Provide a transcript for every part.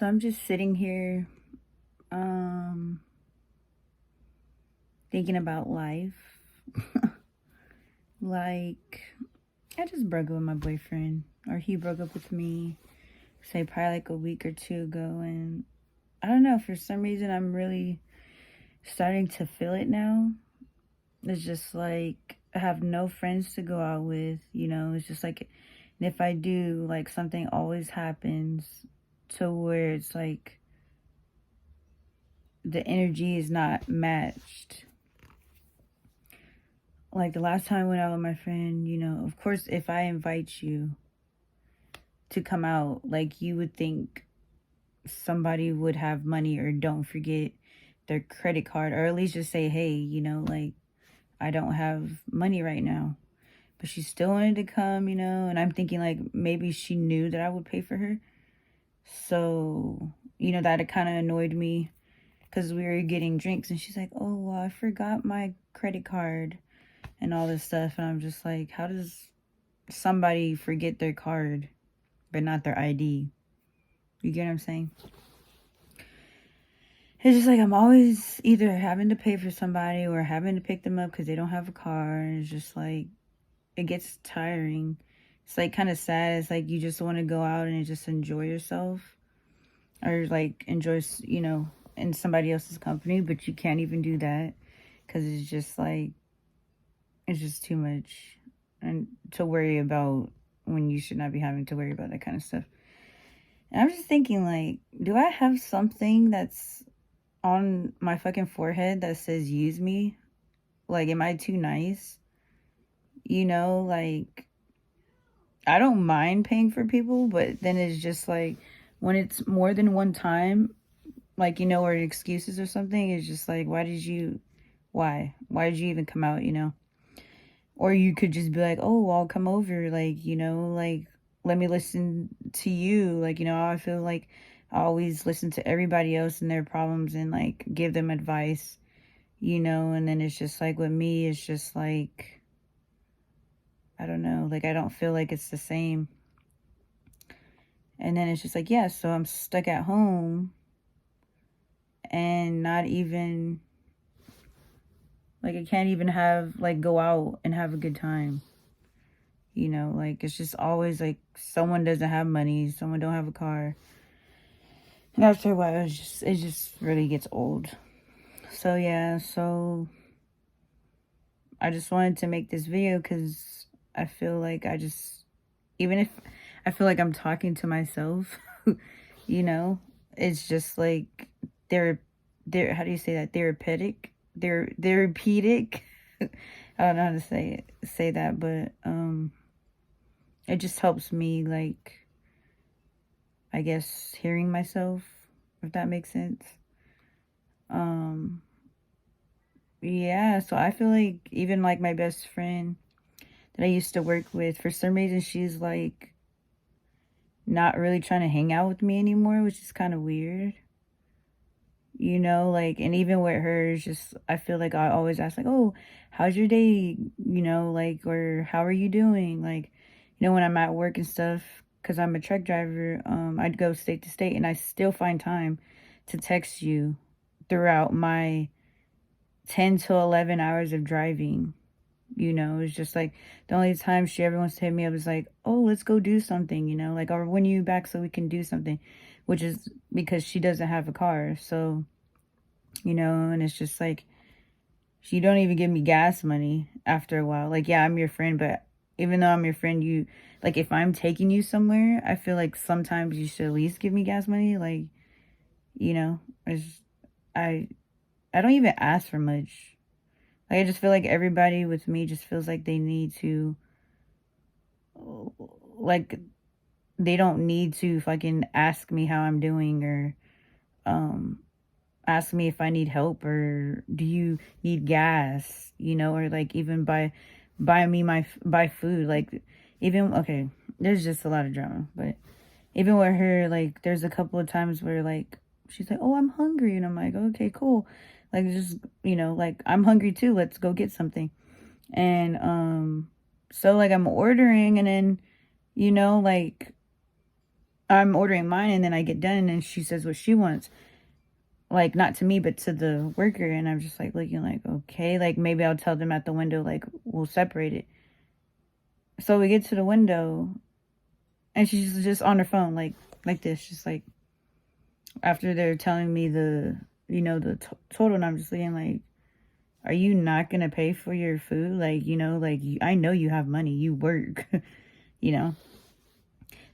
So I'm just sitting here, thinking about life. Like, I just broke up with my boyfriend, or he broke up with me, say probably like a week or two ago, and I don't know, for some reason I'm really starting to feel it now. It's just like I have no friends to go out with, it's just like, and if I do, like something always happens to where it's like the energy is not matched. Like the last time I went out with my friend, of course, if I invite you to come out, like you would think somebody would have money or don't forget their credit card, or at least just say, hey, like I don't have money right now. But she still wanted to come, and I'm thinking like maybe she knew that I would pay for her. So, that kind of annoyed me because we were getting drinks and she's like, oh, well, I forgot my credit card and all this stuff. And I'm just like, how does somebody forget their card but not their ID? You get what I'm saying? It's just like I'm always either having to pay for somebody or having to pick them up because they don't have a car. It's just like, it gets tiring. It's like kind of sad. It's like you just want to go out and just enjoy yourself, or like enjoy, in somebody else's company, but you can't even do that because it's just like, it's just too much and to worry about when you should not be having to worry about that kind of stuff. And I'm just thinking, like, do I have something that's on my fucking forehead that says use me? Like, am I too nice? Like, I don't mind paying for people, but then it's just like when it's more than one time, like, or excuses or something, it's just like, why did you even come out, Or you could just be like, oh, I'll come over, like, like, let me listen to you. Like, I feel like I always listen to everybody else and their problems and, like, give them advice, and then it's just like with me, it's just like, I don't know, like, I don't feel like it's the same. And then it's just like, yeah, so I'm stuck at home and not even, like, I can't even go out and have a good time. Like, it's just always like someone doesn't have money, someone don't have a car. And after a while, it just really gets old. So, yeah, so I just wanted to make this video because I feel like even if I feel like I'm talking to myself, it's just like they're how do you say that? Therapeutic? Therapeutic? I don't know how to say that, but it just helps me, like, I guess, hearing myself, if that makes sense. Yeah, so I feel like even like my best friend that I used to work with, for some reason she's like not really trying to hang out with me anymore, which is kind of weird. Like, and even with her, it's just, I feel like I always ask, like, oh, how's your day? Like, or how are you doing? Like, when I'm at work and stuff, because I'm a truck driver, I'd go state to state, and I still find time to text you throughout my 10 to 11 hours of driving. It's just like the only time she ever wants to hit me up is like, oh, let's go do something, like, or when you back so we can do something, which is because she doesn't have a car. So, and it's just like, she don't even give me gas money after a while. Like, yeah, I'm your friend, but even though I'm your friend, you, like, if I'm taking you somewhere, I feel like sometimes you should at least give me gas money. Like, it's, I, I don't even ask for much. Like, I just feel like everybody with me just feels like they need to, like, they don't need to fucking ask me how I'm doing, or ask me if I need help, or do you need gas, or like even buy food. Like, even, okay, there's just a lot of drama, but even with her, like, there's a couple of times where, like, she's like, oh, I'm hungry, and I'm like, okay, cool, like, just, like, I'm hungry too, let's go get something. And so, like, I'm ordering, and then, like, I'm ordering mine, and then I get done, and she says what she wants. Like, not to me, but to the worker. And I'm just like looking like, okay, like maybe I'll tell them at the window, like, we'll separate it. So we get to the window, and she's just on her phone, like this, just like after they're telling me the, the total. And I'm just looking like, are you not gonna pay for your food? Like, like I know you have money, you work, you know.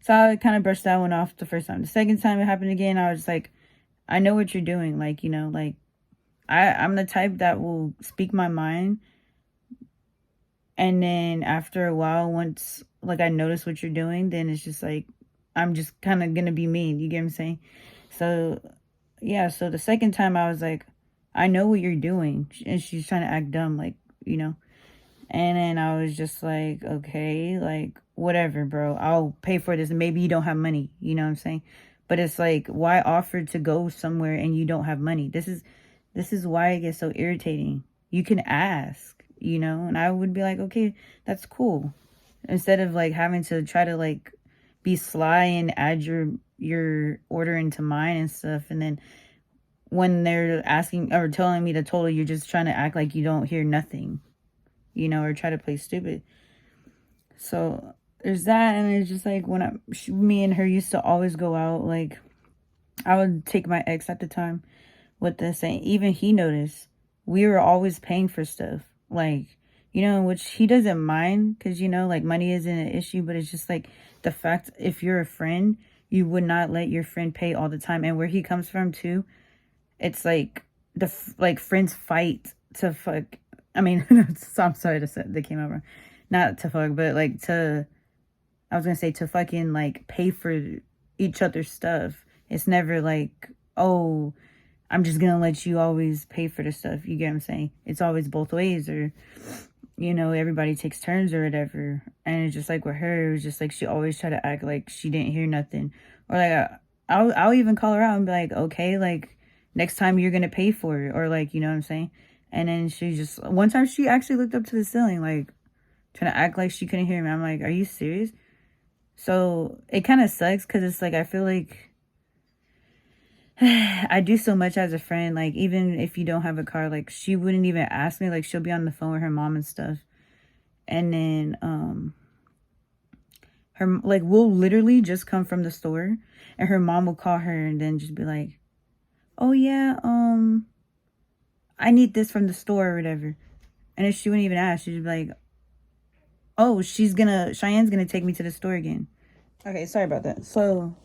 So I kind of brushed that one off the first time. The second time it happened again, I was like, I know what you're doing. Like, like I'm the type that will speak my mind. And then after a while, once like I notice what you're doing, then it's just like, I'm just kind of going to be mean. You get what I'm saying? So, yeah. So the second time I was like, I know what you're doing. And she's trying to act dumb, like, And then I was just like, okay, like, whatever, bro. I'll pay for this. And maybe you don't have money. You know what I'm saying? But it's like, why offer to go somewhere and you don't have money? This is why it gets so irritating. You can ask, and I would be like, okay, that's cool. Instead of like having to try to like be sly and add your order into mine and stuff. And then when they're asking or telling me the total, you're just trying to act like you don't hear nothing. Or try to play stupid. So there's that, and it's just like when me and her used to always go out. Like I would take my ex at the time with this, and even he noticed we were always paying for stuff. Like which he doesn't mind because like money isn't an issue, but it's just like the fact if you're a friend, you would not let your friend pay all the time. And where he comes from too, it's like like friends fight to fuck. I mean, so I'm sorry to say that came out wrong. Not to fuck, but like I was gonna say to fucking like pay for each other's stuff. It's never like, oh, I'm just gonna let you always pay for the stuff. You get what I'm saying? It's always both ways, or everybody takes turns or whatever. And it's just like with her, it was just like she always tried to act like she didn't hear nothing, or like I'll even call her out and be like, okay, like next time you're gonna pay for it, or like what I'm saying. And then one time she actually looked up to the ceiling, like, trying to act like she couldn't hear me. I'm like, are you serious? So it kind of sucks because it's like, I feel like I do so much as a friend. Like, even if you don't have a car, like, she wouldn't even ask me. Like, she'll be on the phone with her mom and stuff. And then, her, like, we'll literally just come from the store and her mom will call her and then just be like, oh, yeah, I need this from the store or whatever. And if she wouldn't even ask, she'd be like, oh, Cheyenne's gonna take me to the store again. Okay, sorry about that. So,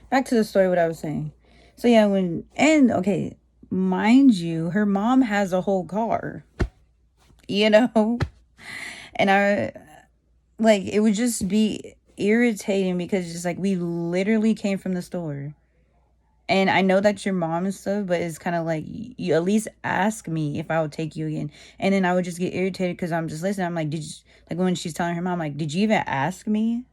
back to the story, what I was saying. So, yeah, okay, mind you, her mom has a whole car, And it would just be irritating because just like, we literally came from the store. And I know that's your mom and stuff, but it's kind of like, you at least ask me if I would take you again. And then I would just get irritated because I'm just listening. I'm like, like when she's telling her mom, like, did you even ask me?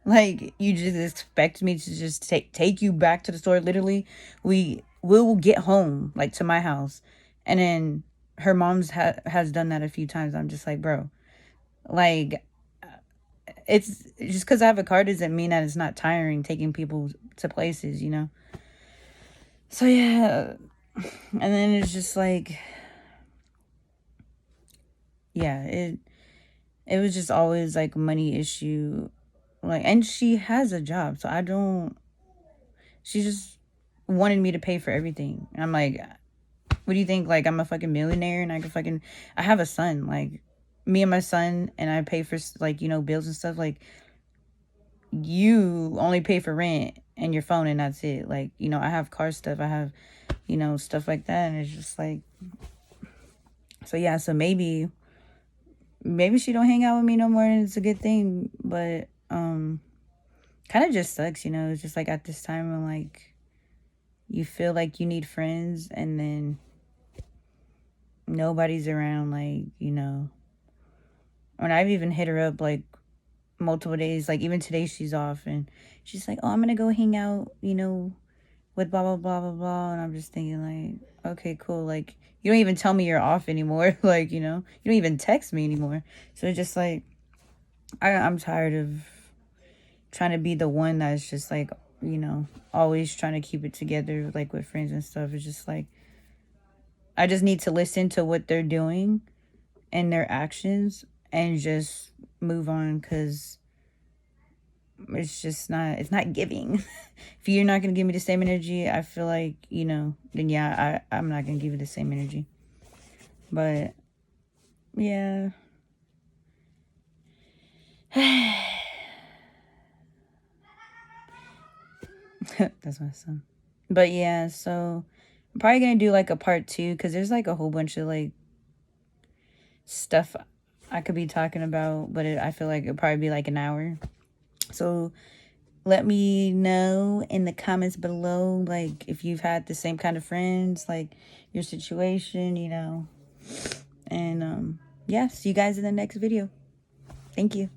Like, you just expect me to just take you back to the store? Literally, we will get home, like, to my house. And then her mom's has done that a few times. I'm just like, bro, like, it's just because I have a car doesn't mean that it's not tiring taking people to places, So, yeah, and then it's just like, yeah, it was just always like a money issue. Like, and she has a job, so she just wanted me to pay for everything. And I'm like, what do you think? Like, I'm a fucking millionaire and I have a son, like, me and my son, and I pay for, like, bills and stuff. Like, you only pay for rent and your phone and that's it. Like, I have car stuff, I have, stuff like that. And it's just like, so yeah, so maybe she don't hang out with me no more and it's a good thing. But kind of just sucks, it's just like at this time when like you feel like you need friends and then nobody's around, like, and I've even hit her up like multiple days, like even today she's off and she's like, oh, I'm gonna go hang out, with blah blah blah blah blah. And I'm just thinking like, okay, cool. Like, you don't even tell me you're off anymore. Like, you don't even text me anymore. So it's just like, I'm tired of trying to be the one that's just like you know, always trying to keep it together, like with friends and stuff. It's just like, I just need to listen to what they're doing and their actions and just move on, because it's just not, it's not giving. If you're not going to give me the same energy, I feel like, you know, then yeah, I'm not going to give you the same energy. But yeah. That's my son. But yeah, so I'm probably gonna do like a part 2, because there's like a whole bunch of like stuff I could be talking about, but I feel like it'll probably be like an hour. So let me know in the comments below, like, if you've had the same kind of friends, like your situation, you know. And yeah, see you guys in the next video. Thank you.